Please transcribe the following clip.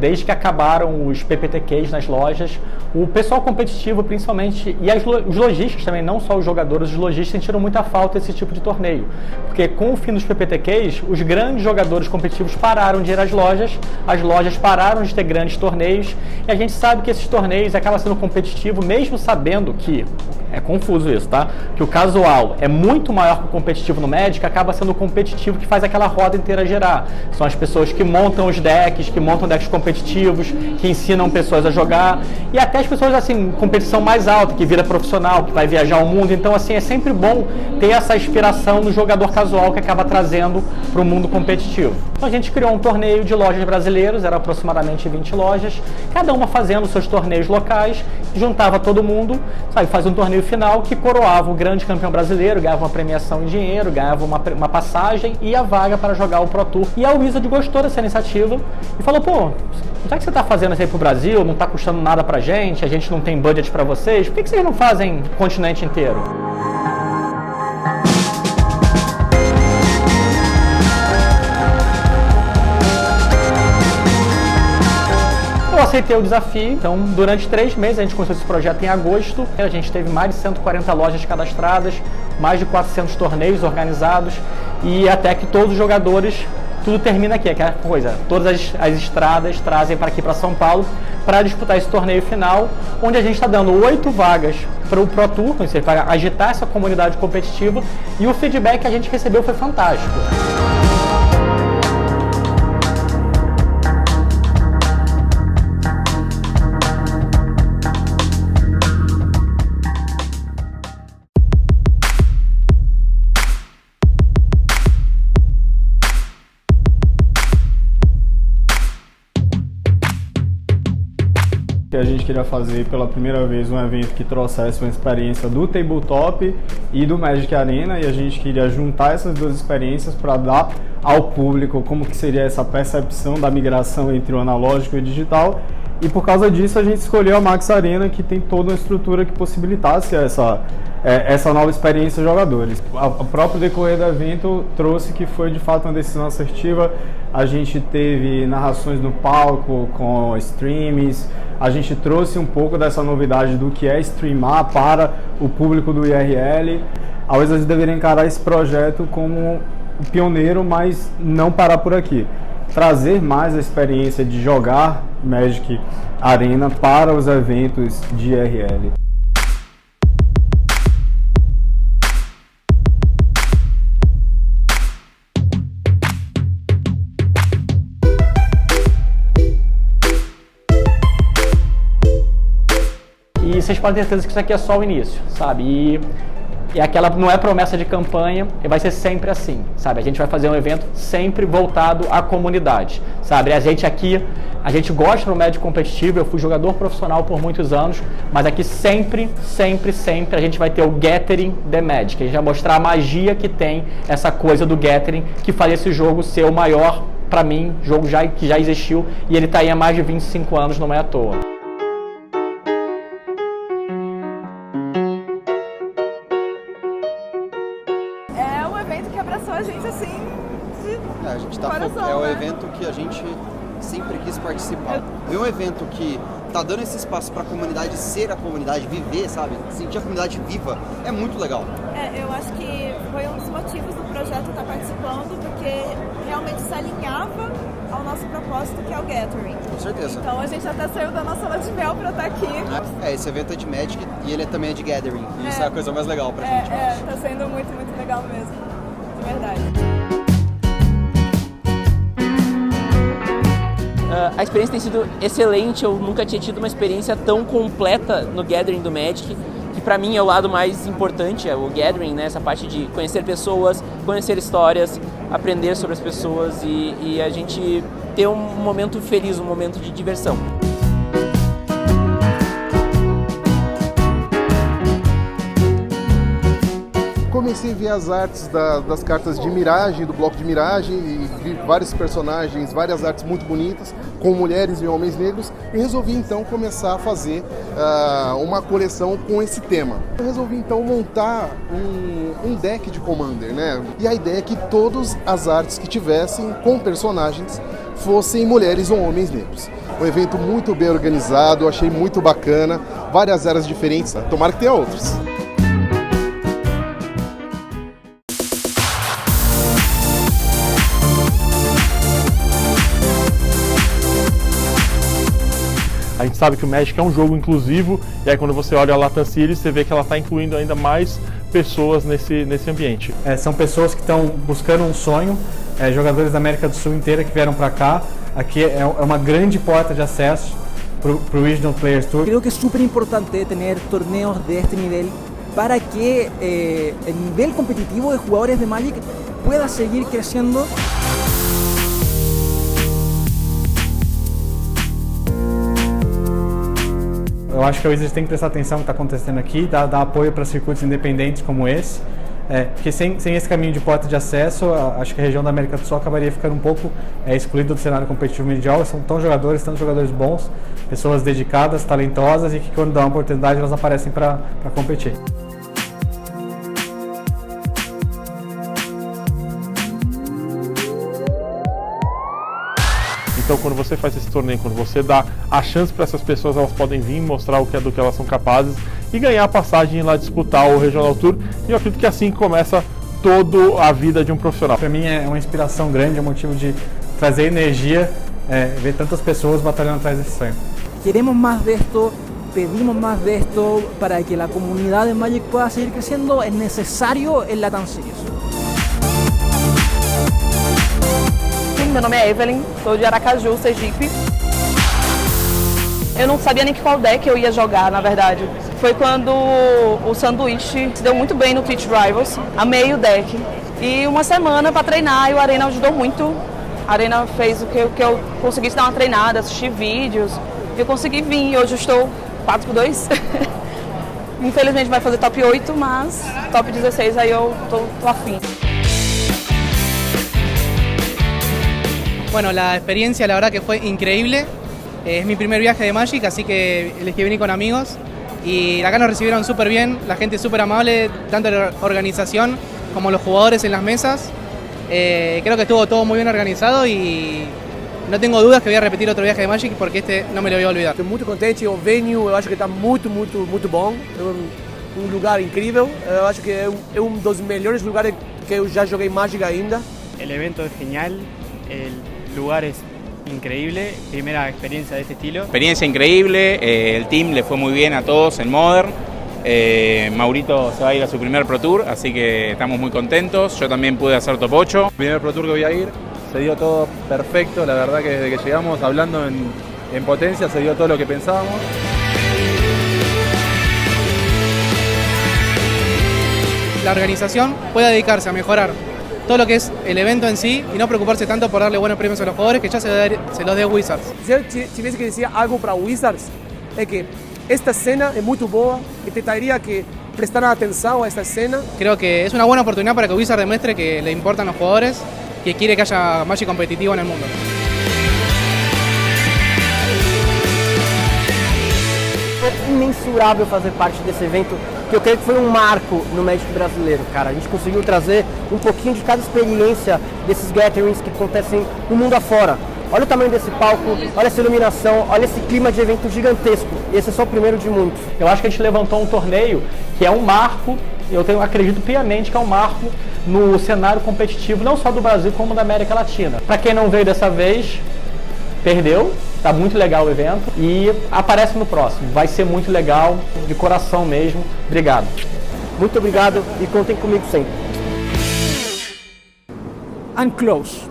desde que acabaram os PPTQs nas lojas, o pessoal competitivo principalmente, e os lojistas também, não só os jogadores, os lojistas sentiram muita falta desse tipo de torneio. Porque com o fim dos PPTQs, os grandes jogadores competitivos pararam de ir às lojas, as lojas pararam de ter grandes torneios, e a gente sabe que esses torneios acabam sendo competitivo, mesmo sabendo que, é confuso isso, tá? Que o casual é muito maior que o competitivo no Magic, acaba sendo o competitivo que faz aquela roda inteira girar. São as pessoas que montam os decks, que montam decks competitivos, que ensinam pessoas a jogar, e até as pessoas, assim, competição mais alta, que vira profissional, que vai viajar o mundo. Então, assim, é sempre bom ter essa inspiração no jogador casual que acaba trazendo para o mundo competitivo. Então, a gente criou um torneio de lojas brasileiras, era aproximadamente 20 lojas, cada uma fazendo seus torneios locais, juntava todo mundo, sabe, fazia um torneio final que coroava o grande campeão brasileiro, ganhava uma premiação em dinheiro, ganhava uma passagem e a vaga para jogar o Pro Tour. E a Wizard gostou dessa iniciativa e falou, pô, já que você está fazendo isso aí pro Brasil, não está custando nada pra gente, a gente não tem budget para vocês, por que vocês não fazem o continente inteiro? Eu aceitei o desafio, então durante 3 meses a gente começou esse projeto em agosto, a gente teve mais de 140 lojas cadastradas, mais de 400 torneios organizados e até que todos os jogadores, tudo termina aqui, aquela coisa, todas as estradas trazem para aqui para São Paulo para disputar esse torneio final, onde a gente está dando 8 vagas para o Pro Tour, para agitar essa comunidade competitiva, e o feedback que a gente recebeu foi fantástico. Que a gente queria fazer pela primeira vez um evento que trouxesse uma experiência do tabletop e do Magic Arena, e a gente queria juntar essas duas experiências para dar ao público como que seria essa percepção da migração entre o analógico e o digital. E por causa disso a gente escolheu a Max Arena, que tem toda uma estrutura que possibilitasse essa nova experiência aos jogadores. O próprio decorrer do evento trouxe que foi de fato uma decisão assertiva. A gente teve narrações no palco com streams, a gente trouxe um pouco dessa novidade do que é streamar para o público do IRL. A Wizards deveria encarar esse projeto como o pioneiro, mas não parar por aqui. Trazer mais a experiência de jogar Magic Arena para os eventos de IRL. E vocês podem ter certeza que isso aqui é só o início, sabe? E aquela não é promessa de campanha, e vai ser sempre assim, sabe? A gente vai fazer um evento sempre voltado à comunidade, sabe? A gente aqui, a gente gosta do Magic competitivo, eu fui jogador profissional por muitos anos, mas aqui sempre a gente vai ter o Gathering The Magic. A gente vai mostrar a magia que tem essa coisa do Gathering, que faz esse jogo ser o maior, pra mim, jogo que já existiu, e ele tá aí há mais de 25 anos, não é à toa. A gente assim, a gente coração, é o né? evento que a gente sempre quis participar. Ver um evento que tá dando esse espaço para a comunidade ser a comunidade, viver, sabe? Sentir a comunidade viva, é muito legal. Eu acho que foi um dos motivos do projeto estar participando, porque realmente se alinhava ao nosso propósito, que é o Gathering. Com certeza. Então a gente até saiu da nossa lua de mel para estar aqui. Esse evento é de Magic e ele também é de Gathering. E isso é a coisa mais legal pra gente. Tá sendo muito legal mesmo. De verdade. A experiência tem sido excelente, eu nunca tinha tido uma experiência tão completa no Gathering do Magic, que pra mim é o lado mais importante, é o Gathering, né? Essa parte de conhecer pessoas, conhecer histórias, aprender sobre as pessoas e a gente ter um momento feliz, um momento de diversão. Comecei a ver as artes das cartas de miragem, do bloco de miragem, e vi vários personagens, várias artes muito bonitas. com mulheres e homens negros, e resolvi então começar a fazer uma coleção com esse tema. Eu resolvi então montar um deck de Commander, né? E a ideia é que todas as artes que tivessem com personagens fossem mulheres ou homens negros. Um evento muito bem organizado, achei muito bacana, várias eras diferentes, tomara que tenha outros. A gente sabe que o Magic é um jogo inclusivo, e aí quando você olha a Latam Series, você vê que ela está incluindo ainda mais pessoas nesse ambiente. São pessoas que estão buscando um sonho, jogadores da América do Sul inteira que vieram para cá. Aqui é uma grande porta de acesso para o Regional Players Tour. Creo que es súper importante tener torneos de este nivel para que el nivel competitivo de jugadores de Magic pueda seguir creciendo. Eu acho que a Wizards tem que prestar atenção no que está acontecendo aqui, dar apoio para circuitos independentes como esse, porque sem esse caminho de porta de acesso, acho que a região da América do Sul acabaria ficando um pouco excluída do cenário competitivo mundial. São tantos jogadores bons, pessoas dedicadas, talentosas e que quando dão uma oportunidade elas aparecem para competir. Então, quando você faz esse torneio, quando você dá a chance para essas pessoas, elas podem vir mostrar do que elas são capazes e ganhar a passagem e ir lá disputar o Regional Tour. E eu acredito que assim começa toda a vida de um profissional. Para mim é uma inspiração grande, é um motivo de trazer energia, ver tantas pessoas batalhando atrás desse sonho. Queremos más de esto, pedimos más de esto para que la comunidad de Magic pueda seguir creciendo. Es necesario el Latam Series. Meu nome é Evelyn, sou de Aracaju, Sergipe. Eu não sabia nem qual deck eu ia jogar, na verdade. Foi quando o Sanduíche se deu muito bem no Twitch Rivals, amei o deck. E uma semana para treinar e o Arena ajudou muito. A Arena fez o que eu conseguisse dar uma treinada, assistir vídeos. E eu consegui vir, hoje eu estou 4x2. Infelizmente vai fazer top 8, mas top 16 aí eu tô afim. Bueno, la experiencia la verdad que fue increíble. Es mi primer viaje de Magic, así que elegí venir con amigos. Y acá nos recibieron súper bien, la gente súper amable, tanto la organización como los jugadores en las mesas. Creo que estuvo todo muy bien organizado y no tengo dudas que voy a repetir otro viaje de Magic porque este no me lo voy a olvidar. Estou muito contente, o venue eu acho que está muito bom, é um lugar incrível, eu acho que é um dos melhores lugares que eu já joguei Magic ainda. El evento es genial, el lugar es increíble, primera experiencia de este estilo. Experiencia increíble, el team le fue muy bien a todos en Modern. Maurito se va a ir a su primer Pro Tour, así que estamos muy contentos. Yo también pude hacer top 8. El primer Pro Tour que voy a ir, se dio todo perfecto, la verdad que desde que llegamos hablando en potencia se dio todo lo que pensábamos. La organización puede dedicarse a mejorar todo lo que es el evento en sí y no preocuparse tanto por darle buenos premios a los jugadores, que ya se los dé Wizards. Se eu tivesse que dizer algo para Wizards, é que esta cena é muito boa e tentaria que prestaran atención a esta escena. Creo que es una buena oportunidad para que Wizards demuestre que le importan los jugadores, que quiere que haya Magic competitivo en el mundo. É imensurável fazer parte desse evento, que eu creio que foi um marco no Magic brasileiro, cara. A gente conseguiu trazer um pouquinho de cada experiência desses gatherings que acontecem no mundo afora. Olha o tamanho desse palco, olha essa iluminação, olha esse clima de evento gigantesco. Esse é só o primeiro de muitos. Eu acho que a gente levantou um torneio que é um marco, acredito piamente que é um marco no cenário competitivo, não só do Brasil, como da América Latina. Para quem não veio dessa vez, perdeu. Tá muito legal o evento e aparece no próximo. Vai ser muito legal, de coração mesmo. Obrigado. Muito obrigado e contem comigo sempre. Unclose.